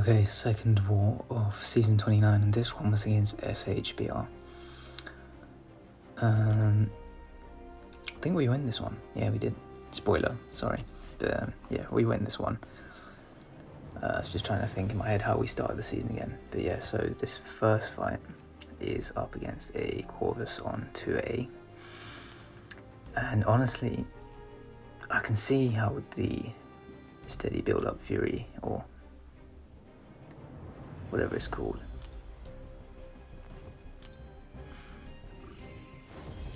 Okay, second war of season 29, and this one was against SHBR. I think we win this one. Yeah, we did. Spoiler, sorry. But yeah, we win this one. I was just trying to think in my head how we started the season again. But yeah, so this first fight is up against a corvus on 2A. And honestly, I can see how the steady build-up fury, or whatever it's called,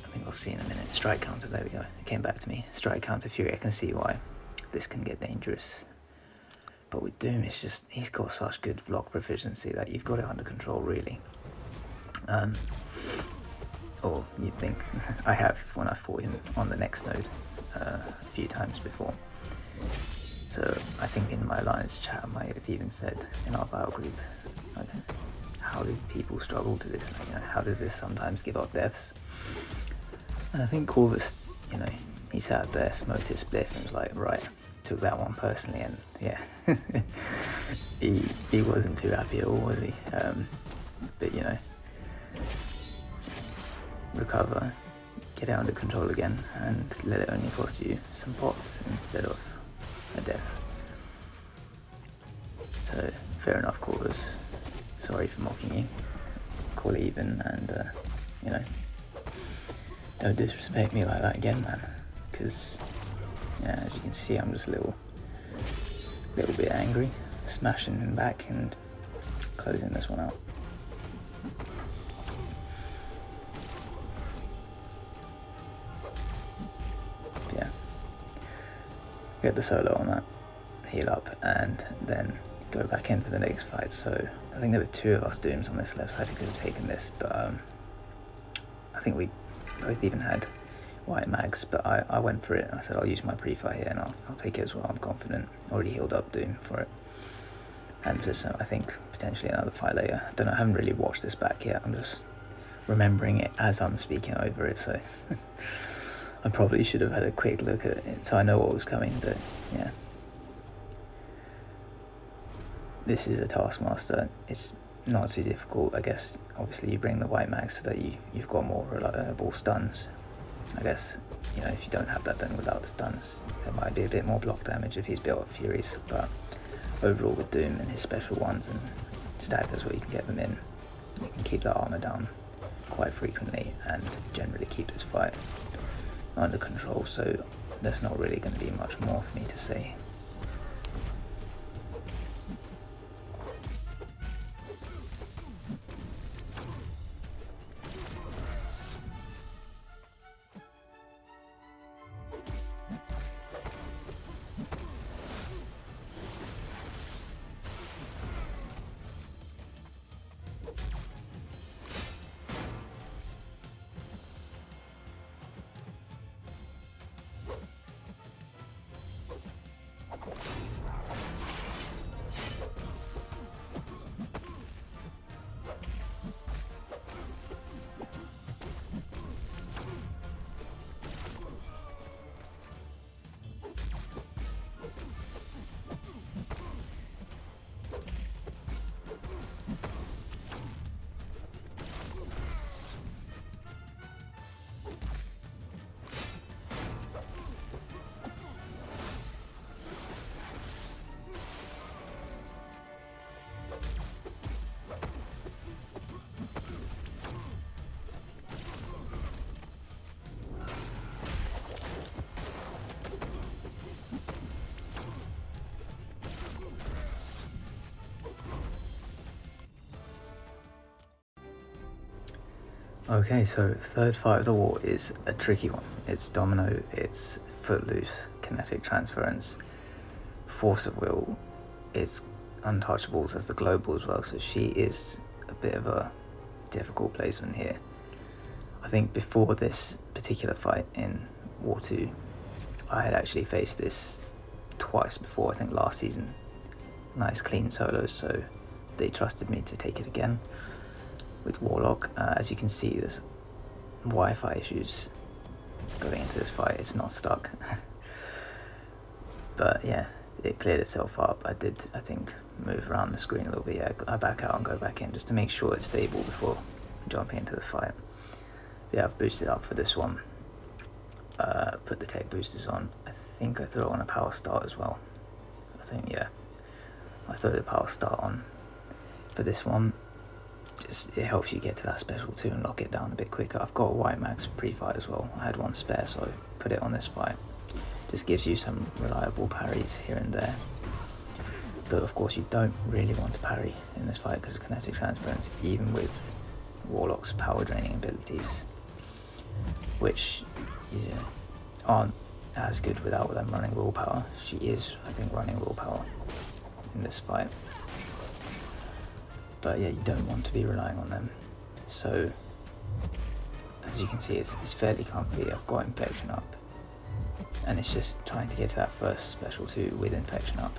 I think we'll see in a minute. Strike counter, there we go. It came back to me. Strike counter fury, I can see why this can get dangerous. But with Doom, it's just, he's got such good block proficiency that you've got it under control, really. Or you'd think. I have when I fought him on the next node a few times before. So I think in my Alliance chat I might have even said in our battle group, like, how do people struggle to this? You know, how does this sometimes give up deaths? And I think Corvus, you know, he sat there, smoked his spliff, and was like, right, took that one personally, and yeah, he wasn't too happy at all, was he? But you know, recover, get it under control again, and let it only cost you some pots instead of a death. So fair enough, Corvus. Sorry for mocking you. Call it even, and you know, don't disrespect me like that again, man. Because yeah, as you can see, I'm just a little bit angry, smashing him back and closing this one out. Yeah, get the solo on that, heal up, and then go back in for the next fight. So I think there were two of us Dooms on this left side who could have taken this, but I think we both even had white mags, but I went for it. I said I'll use my pre-fight here and I'll take it as well. I'm confident. Already healed up Doom for it. And just I think potentially another fight later. I don't know, I haven't really watched this back yet. I'm just remembering it as I'm speaking over it, so I probably should have had a quick look at it so I know what was coming, but yeah. This is a taskmaster. It's not too difficult, I guess. Obviously you bring the white mags so that you've got more reliable stuns. I guess, you know, if you don't have that, then without the stuns there might be a bit more block damage if he's built up furies, but overall with Doom and his special ones and staggers where you can get them in, you can keep that armor down quite frequently and generally keep this fight under control, so there's not really going to be much more for me to say. Okay, so third fight of the war is a tricky one. It's domino, it's footloose, kinetic transference, force of will, it's untouchables as the global as well, so she is a bit of a difficult placement here. I think before this particular fight in War 2, I had actually faced this twice before, I think last season. Nice clean solos, so they trusted me to take it again. With Warlock, as you can see, there's Wi-Fi issues going into this fight. It's not stuck. But yeah, it cleared itself up. I did, I think, move around the screen a little bit. Yeah, I back out and go back in just to make sure it's stable before jumping into the fight. Yeah, I've boosted up for this one. Put the tech boosters on. I think I throw on a power start as well. I think, yeah, I throw the power start on for this one. Just, it helps you get to that special 2 and lock it down a bit quicker. I've got a white max pre-fight as well. I had one spare, so I put it on this fight. Just gives you some reliable parries here and there. Though of course you don't really want to parry in this fight because of kinetic transference, even with Warlock's power draining abilities, which aren't as good without them running willpower. She is, I think, running willpower in this fight. But yeah, you don't want to be relying on them. So, as you can see, it's fairly comfy. I've got infection up. And it's just trying to get to that first special 2 with infection up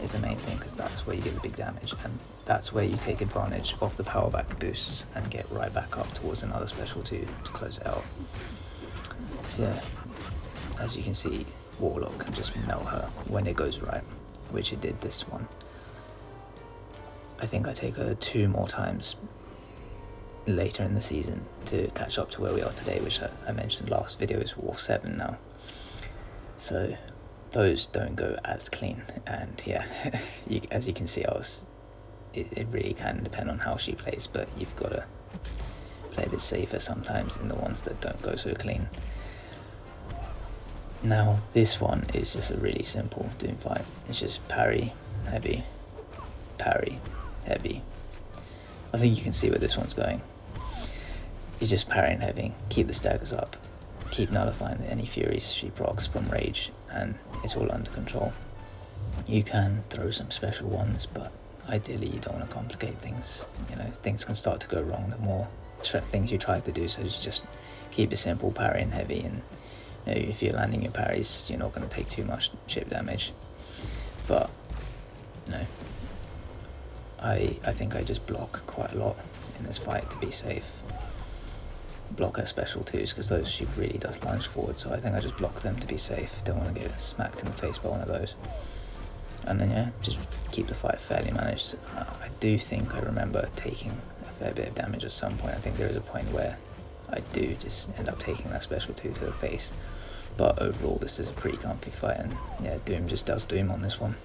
is the main thing, because that's where you get the big damage. And that's where you take advantage of the power back boosts and get right back up towards another special 2 to close it out. So yeah, as you can see, Warlock can just melt her when it goes right, which it did this one. I think I take her 2 more times later in the season to catch up to where we are today, which I mentioned last video is War 7 now. So those don't go as clean, and yeah, as you can see, it really can depend on how she plays, but you've got to play a bit safer sometimes in the ones that don't go so clean. Now this one is just a really simple Doom fight. It's just parry, heavy, parry, heavy. I think you can see where this one's going. It's just parrying heavy, keep the staggers up, keep nullifying any furies she procs from rage, and it's all under control. You can throw some special ones, but ideally you don't want to complicate things. You know, things can start to go wrong the more things you try to do, so just keep it simple, parrying heavy, and you know, if you're landing your parries, you're not going to take too much chip damage. But, you know, I think I just block quite a lot in this fight to be safe. Block her special 2s, because those she really does lunge forward, so I think I just block them to be safe. Don't want to get smacked in the face by one of those. And then yeah, just keep the fight fairly managed. I do think I remember taking a fair bit of damage at some point. I think there is a point where I do just end up taking that special 2 to the face. But overall this is a pretty comfy fight, and yeah, Doom just does Doom on this one.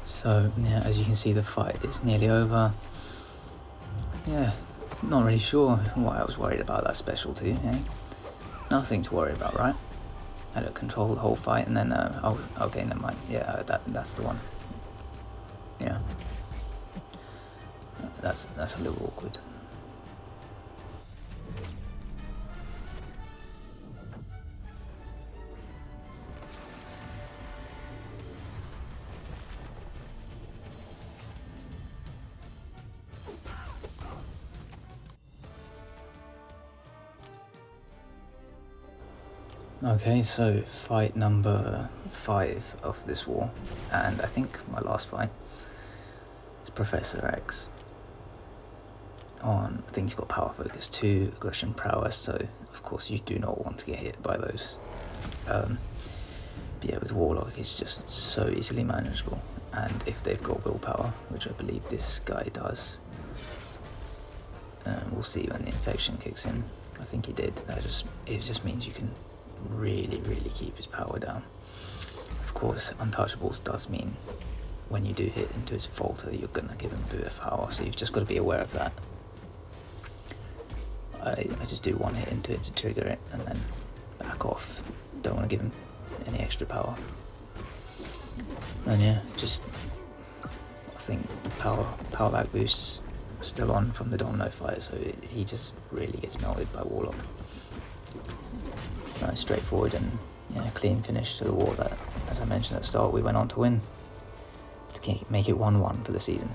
So yeah, as you can see, the fight is nearly over. Yeah, not really sure why I was worried about that special 2, eh? Nothing to worry about, right? I don't control the whole fight, and then okay, never mind. Yeah, that's the one. Yeah, that's a little awkward. Okay, so fight number 5 of this war, and I think my last fight is Professor X. on, I think he's got power focus 2, aggression prowess, so of course you do not want to get hit by those. But yeah, with Warlock it's just so easily manageable, and if they've got willpower, which I believe this guy does, we'll see when the infection kicks in. I think he did. It just means you can really keep his power down. Of course, untouchables does mean when you do hit into his falter, you're gonna give him a bit of power, so you've just got to be aware of that. I just do one hit into it to trigger it and then back off. Don't want to give him any extra power. And yeah, just I think power back boosts still on from the domino fight, so he just really gets melted by Warlock. Nice, straightforward and clean finish to the war that, as I mentioned at the start, we went on to win to make it 1-1 for the season.